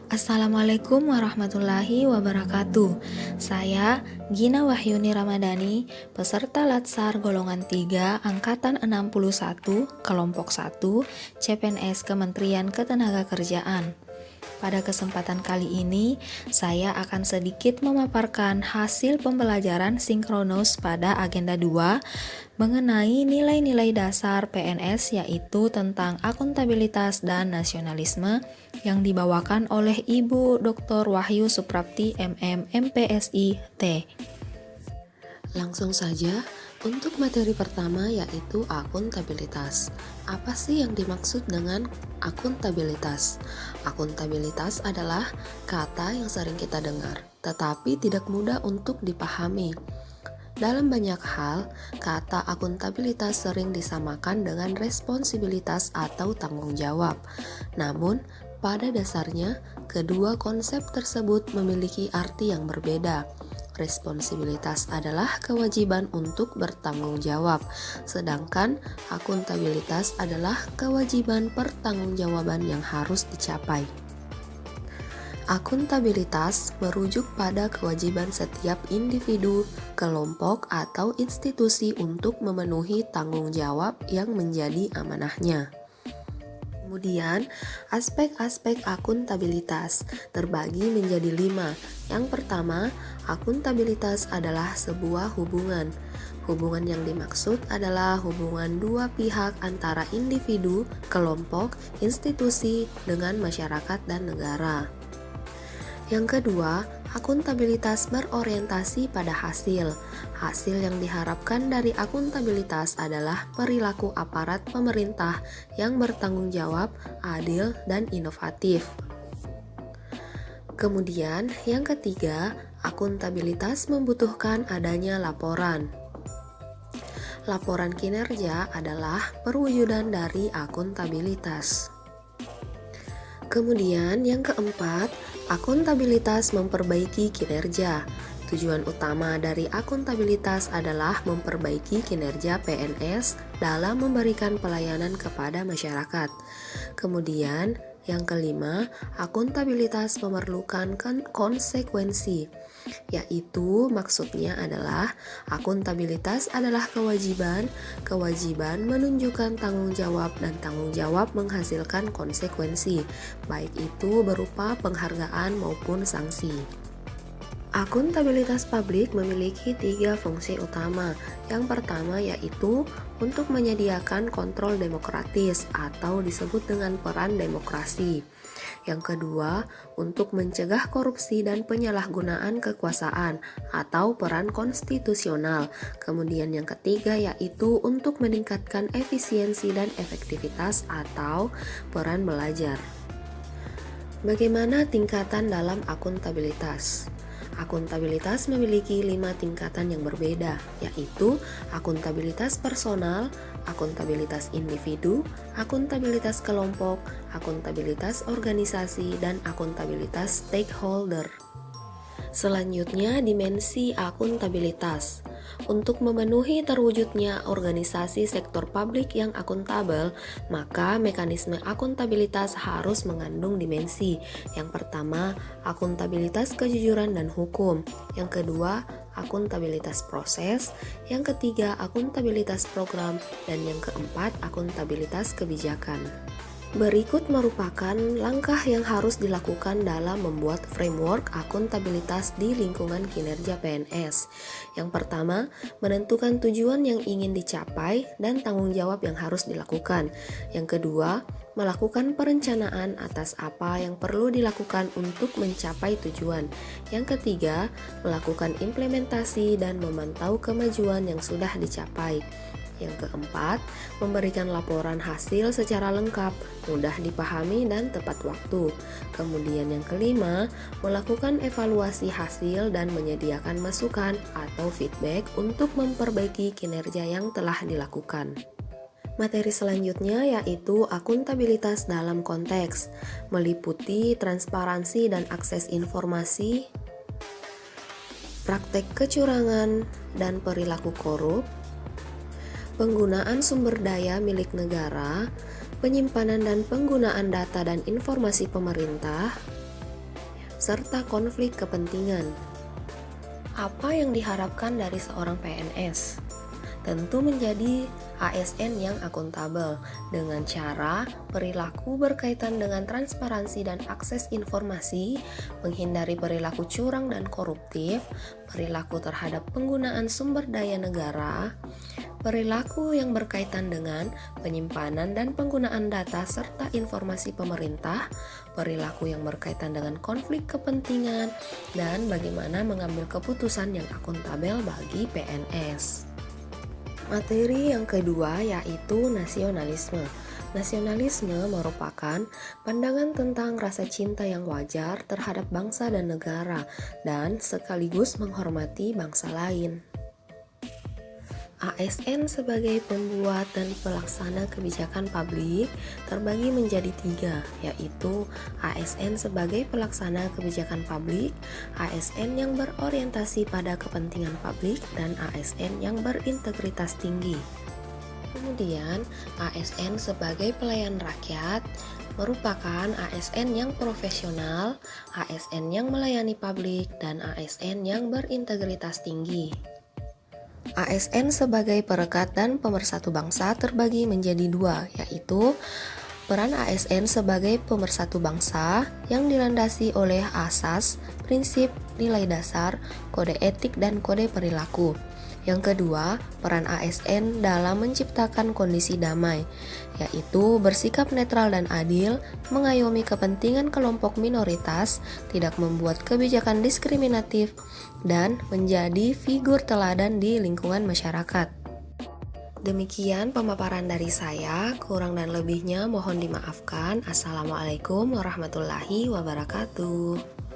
Assalamualaikum warahmatullahi wabarakatuh. Saya Gina Wahyuni Ramadhani, peserta Latsar golongan 3 angkatan 61, kelompok 1, CPNS Kementerian Ketenagakerjaan. Pada kesempatan kali ini, saya akan sedikit memaparkan hasil pembelajaran sinkronus pada agenda 2 mengenai nilai-nilai dasar PNS, yaitu tentang akuntabilitas dan nasionalisme yang dibawakan oleh Ibu Dr. Wahyu Suprapti MM MPSI T. Langsung saja, untuk materi pertama yaitu akuntabilitas. Apa sih yang dimaksud dengan akuntabilitas? Akuntabilitas adalah kata yang sering kita dengar, tetapi tidak mudah untuk dipahami. Dalam banyak hal, kata akuntabilitas sering disamakan dengan responsibilitas atau tanggung jawab. Namun, pada dasarnya, kedua konsep tersebut memiliki arti yang berbeda. Responsibilitas adalah kewajiban untuk bertanggung jawab, sedangkan akuntabilitas adalah kewajiban pertanggungjawaban yang harus dicapai. Akuntabilitas merujuk pada kewajiban setiap individu, kelompok, atau institusi untuk memenuhi tanggung jawab yang menjadi amanahnya. Kemudian, aspek-aspek akuntabilitas terbagi menjadi 5. Yang pertama, akuntabilitas adalah sebuah hubungan. Hubungan yang dimaksud adalah hubungan dua pihak antara individu, kelompok, institusi dengan masyarakat dan negara. Yang kedua, akuntabilitas berorientasi pada hasil. Hasil yang diharapkan dari akuntabilitas adalah perilaku aparat pemerintah yang bertanggung jawab, adil, dan inovatif. Kemudian, yang ketiga, akuntabilitas membutuhkan adanya laporan. Laporan kinerja adalah perwujudan dari akuntabilitas. Kemudian, yang keempat, akuntabilitas memperbaiki kinerja. Tujuan utama dari akuntabilitas adalah memperbaiki kinerja PNS dalam memberikan pelayanan kepada masyarakat. Kemudian, yang kelima, akuntabilitas memerlukan konsekuensi, yaitu maksudnya adalah akuntabilitas adalah kewajiban menunjukkan tanggung jawab dan tanggung jawab menghasilkan konsekuensi, baik itu berupa penghargaan maupun sanksi. Akuntabilitas publik memiliki 3 fungsi utama. Yang pertama yaitu untuk menyediakan kontrol demokratis atau disebut dengan peran demokrasi. Yang kedua, untuk mencegah korupsi dan penyalahgunaan kekuasaan atau peran konstitusional. Kemudian yang ketiga yaitu untuk meningkatkan efisiensi dan efektivitas atau peran belajar. Bagaimana tingkatan dalam akuntabilitas? Akuntabilitas memiliki 5 tingkatan yang berbeda, yaitu akuntabilitas personal, akuntabilitas individu, akuntabilitas kelompok, akuntabilitas organisasi, dan akuntabilitas stakeholder. Selanjutnya, dimensi akuntabilitas. Untuk memenuhi terwujudnya organisasi sektor publik yang akuntabel, maka mekanisme akuntabilitas harus mengandung dimensi. Yang pertama, akuntabilitas kejujuran dan hukum. Yang kedua, akuntabilitas proses. Yang ketiga, akuntabilitas program. Dan yang keempat, akuntabilitas kebijakan. Berikut merupakan langkah yang harus dilakukan dalam membuat framework akuntabilitas di lingkungan kinerja PNS. Yang pertama, menentukan tujuan yang ingin dicapai dan tanggung jawab yang harus dilakukan. Yang kedua, melakukan perencanaan atas apa yang perlu dilakukan untuk mencapai tujuan. Yang ketiga, melakukan implementasi dan memantau kemajuan yang sudah dicapai. Yang keempat, memberikan laporan hasil secara lengkap, mudah dipahami, dan tepat waktu. Kemudian yang kelima, melakukan evaluasi hasil dan menyediakan masukan atau feedback untuk memperbaiki kinerja yang telah dilakukan. Materi selanjutnya yaitu akuntabilitas dalam konteks, meliputi transparansi dan akses informasi, praktek kecurangan dan perilaku korup, penggunaan sumber daya milik negara, penyimpanan dan penggunaan data dan informasi pemerintah, serta konflik kepentingan. Apa yang diharapkan dari seorang PNS? Tentu menjadi ASN yang akuntabel dengan cara perilaku berkaitan dengan transparansi dan akses informasi, menghindari perilaku curang dan koruptif, perilaku terhadap penggunaan sumber daya negara, perilaku yang berkaitan dengan penyimpanan dan penggunaan data serta informasi pemerintah, perilaku yang berkaitan dengan konflik kepentingan, dan bagaimana mengambil keputusan yang akuntabel bagi PNS. Materi yang kedua yaitu nasionalisme. Nasionalisme merupakan pandangan tentang rasa cinta yang wajar terhadap bangsa dan negara dan sekaligus menghormati bangsa lain. ASN sebagai pembuat dan pelaksana kebijakan publik terbagi menjadi 3, yaitu ASN sebagai pelaksana kebijakan publik, ASN yang berorientasi pada kepentingan publik, dan ASN yang berintegritas tinggi. Kemudian, ASN sebagai pelayan rakyat merupakan ASN yang profesional, ASN yang melayani publik, dan ASN yang berintegritas tinggi. ASN sebagai perekat dan pemersatu bangsa terbagi menjadi 2, yaitu peran ASN sebagai pemersatu bangsa yang dilandasi oleh asas, prinsip, nilai dasar, kode etik, dan kode perilaku. Yang kedua, peran ASN dalam menciptakan kondisi damai, yaitu bersikap netral dan adil, mengayomi kepentingan kelompok minoritas, tidak membuat kebijakan diskriminatif, dan menjadi figur teladan di lingkungan masyarakat. Demikian pemaparan dari saya, kurang dan lebihnya mohon dimaafkan. Assalamualaikum warahmatullahi wabarakatuh.